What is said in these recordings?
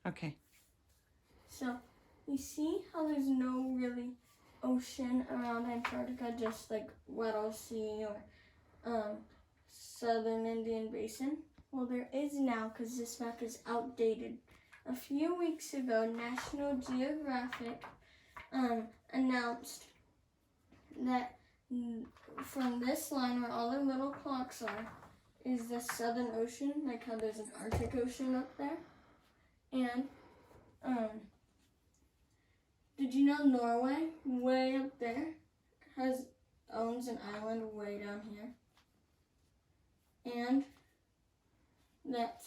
Okay. So, you see how there's no really ocean around Antarctica, just like Weddell Sea or Southern Indian Basin? Well, there is now because this map is outdated. A few weeks ago, National Geographic announced that from this line where all the little clocks are is the Southern Ocean, like how there's an Arctic Ocean up there. And did you know Norway, way up there, owns an island way down here? And that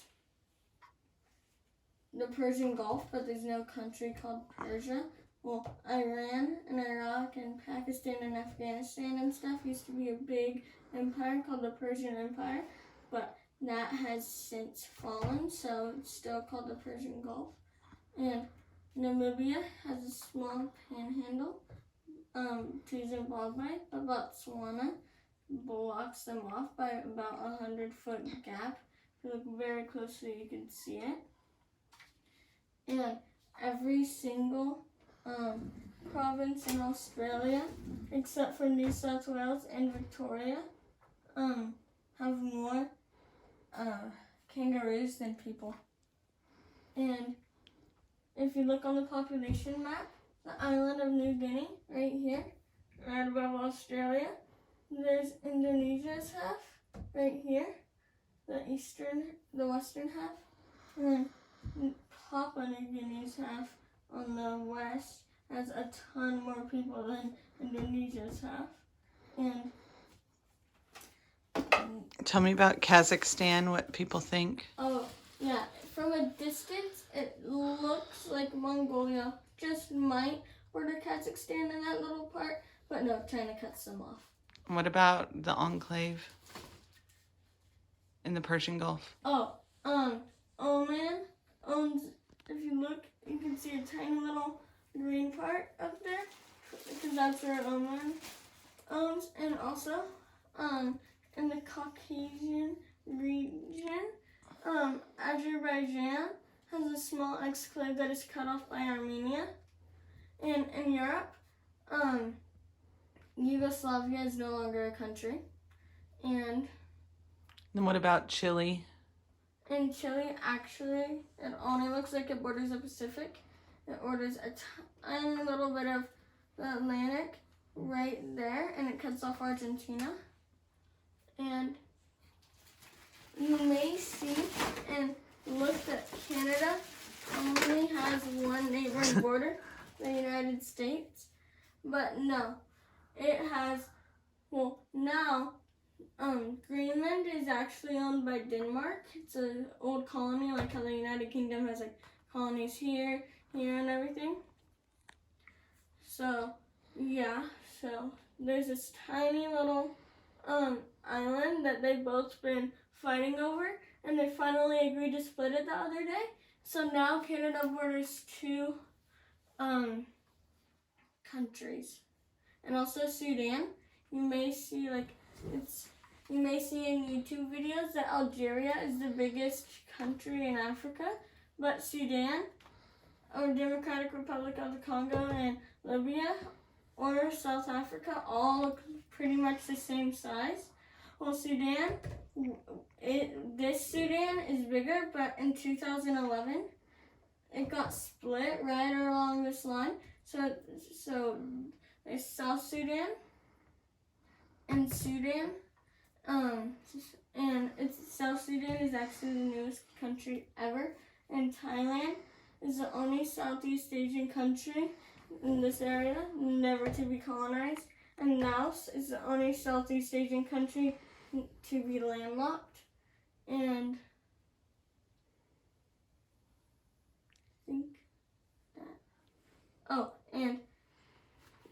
the Persian Gulf, but there's no country called Persia. Well, Iran and Iraq and Pakistan and Afghanistan and stuff used to be a big empire called the Persian Empire, but that has since fallen, so it's still called the Persian Gulf. And Namibia has a small panhandle to Zimbabwe, but Botswana blocks them off by about 100-foot gap. If you look very closely, you can see it. And every single province in Australia, except for New South Wales and Victoria, have more kangaroos than people. And if you look on the population map, the island of New Guinea, right here, right above Australia, there's Indonesia's half, right here, the western half, and then Papua New Guinea's half on the west has a ton more people than Indonesia's half. And tell me about Kazakhstan, what people think. Oh, yeah. From a distance, it looks like Mongolia just might border Kazakhstan in that little part, but no, China cuts them off. What about the enclave in the Persian Gulf? Oh, Oman owns, if you look, you can see a tiny little green part up there, because that's where Oman owns, and also, in the Caucasian region, Azerbaijan has a small exclave that is cut off by Armenia. And in Europe, Yugoslavia is no longer a country. And then what about Chile? In Chile, actually, it only looks like it borders the Pacific. It borders a tiny little bit of the Atlantic right there, and it cuts off Argentina. And you may see and look that Canada only has one neighboring border, the United States. But no, it has, well, now Greenland is actually owned by Denmark. It's an old colony, like how the United Kingdom has like colonies here, and everything. So, yeah, so there's this tiny little island that they've both been fighting over, and they finally agreed to split it the other day. So now Canada borders two countries. And also Sudan. You may see in YouTube videos that Algeria is the biggest country in Africa, but Sudan, or Democratic Republic of the Congo, and Libya, or South Africa all look pretty much the same size. Well, Sudan, this Sudan is bigger, but in 2011, it got split right along this line. So there's South Sudan and Sudan, and South Sudan is actually the newest country ever, and Thailand is the only Southeast Asian country in this area never to be colonized, and Laos is the only Southeast Asian country to be landlocked, and I think that. Oh, and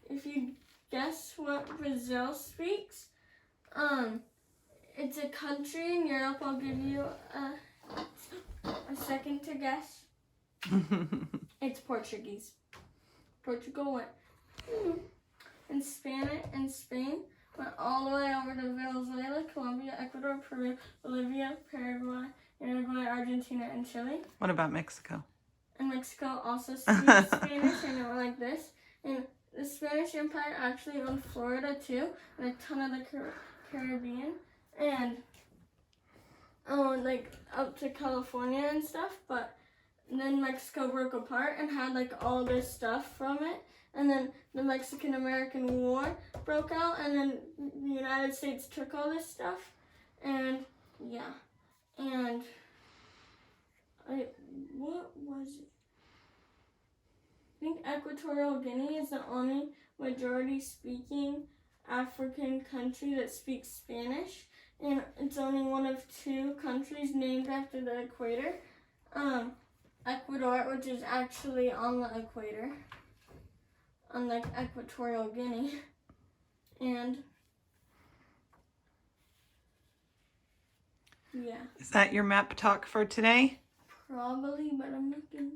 if you guess what Brazil speaks, it's a country in Europe. I'll give you a second to guess. It's Portuguese. Portugal went and Spain went all the way over to Venezuela, Colombia, Ecuador, Peru, Bolivia, Paraguay, Uruguay, Argentina, and Chile. What about Mexico? and Mexico also speaks Spanish. I know it like this. And the Spanish Empire actually owned Florida too, and a ton of the Caribbean, and like up to California and stuff. But then Mexico broke apart and had like all this stuff from it. And then the Mexican-American War broke out, and then the United States took all this stuff. And yeah, and what was it? I think Equatorial Guinea is the only majority-speaking African country that speaks Spanish, and it's only one of 2 countries named after the equator. Ecuador, which is actually on the equator, unlike Equatorial Guinea, and yeah. Is that your map talk for today? Probably, but I'm not gonna.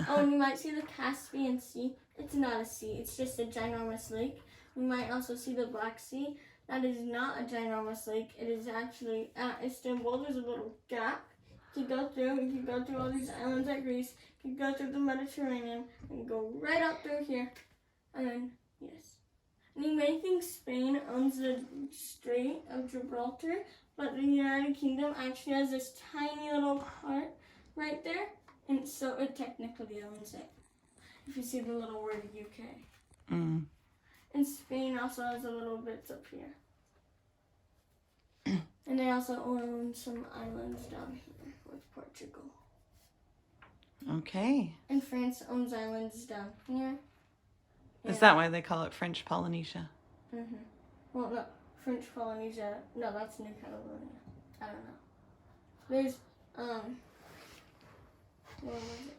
Oh, and you might see the Caspian Sea. It's not a sea, it's just a ginormous lake. You might also see the Black Sea. That is not a ginormous lake. It is actually at Istanbul. There's a little gap. You go through all these islands like Greece. You go through the Mediterranean and go right up through here. And then, yes. And you may think Spain owns the Strait of Gibraltar, but the United Kingdom actually has this tiny little part right there, and so it technically owns it. If you see the little word UK. Mm. And Spain also has a little bits up here. And they also own some islands down here with Portugal. Okay. And France owns islands down here. Is that why they call it French Polynesia? Mm-hmm. Well, no, French Polynesia. No, that's New Caledonia. I don't know. There's, what was it?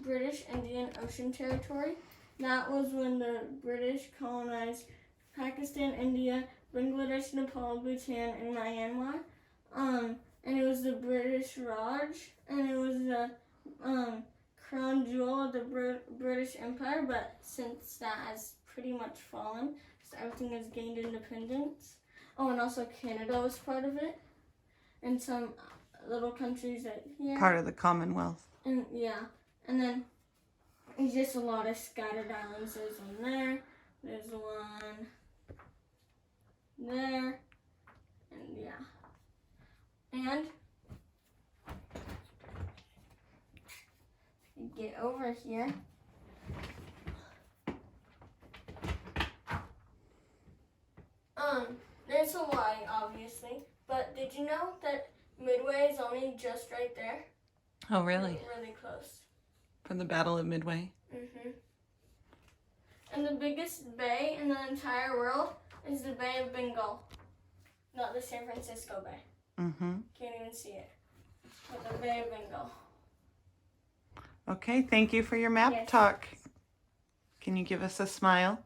British Indian Ocean Territory. That was when the British colonized Pakistan, India, Bangladesh, Nepal, Bhutan, and Myanmar. And it was the British Raj, and it was the crown jewel of the British Empire. But since that has pretty much fallen, so everything has gained independence. Oh, and also Canada was part of it, and some little countries right here. Part of the Commonwealth. And yeah, and then there's just a lot of scattered islands. There's one there. There's one there, and yeah. And you get over here. There's Hawaii, obviously, but did you know that Midway is only just right there? Oh, really? Really close. From the Battle of Midway? Mm-hmm. And the biggest bay in the entire world is the Bay of Bengal, not the San Francisco Bay. Mm-hmm. Can't even see it. But the Bay of Bengal. Okay, thank you for your map Yes. talk. Can you give us a smile?